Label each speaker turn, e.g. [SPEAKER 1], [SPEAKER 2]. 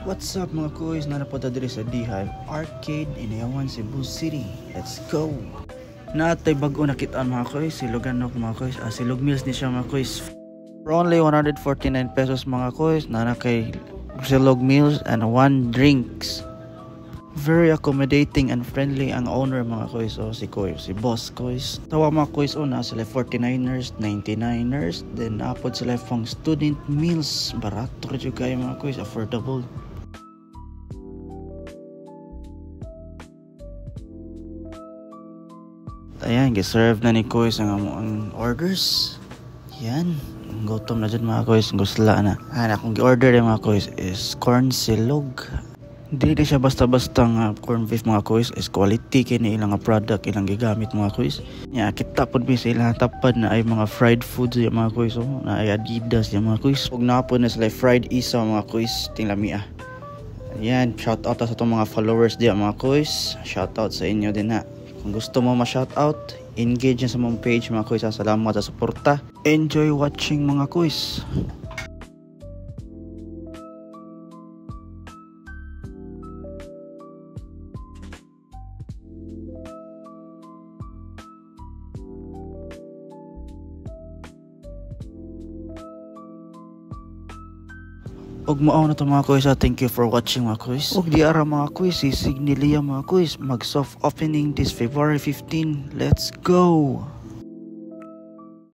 [SPEAKER 1] What's up mga kuys, nanapunta diri sa D-Hive Arcade Inayawan, Cebu City. Let's go! Natay bago nakitaan mga kuys, silugan na mga kuys. Silog meals ni siya mga kuys. For only 149 pesos mga kuys, nana kay silog meals and 1 drinks. Very accommodating and friendly ang owner mga kuys. So si boss kuys. Tawa mga kuys una sila 49ers, 99ers, then apod sila pang student meals. Barato rin kayo mga kuys, affordable. Ayan, giserve na ni kuys ang orders. Yan, gutom na dyan mga kuys, gusla na. Akong gi-order yung mga kuys is corn silog. Hindi siya basta-basta nga corn beef mga kuys, is quality kini ilang product ilang gigamit mga kuys. Kita pod mi sa ilang tapad na ay mga fried foods yung mga kuys, na ay Adidas yung mga kuys. Ug napod na sila fried isaw mga kuys, tinglamia. Ayan, shout out sa itong mga followers diya mga kuys. Shout out sa inyo din na. Kung gusto mo ma-shout out, engage sa mong page mga kuys. Salamat sa suporta. Enjoy watching mga kuys. Og mao na to mga kuys, thank you for watching mga kuys. Og di ara mga kuys, si Signilia mga kuys mag soft opening this February 15. Let's go!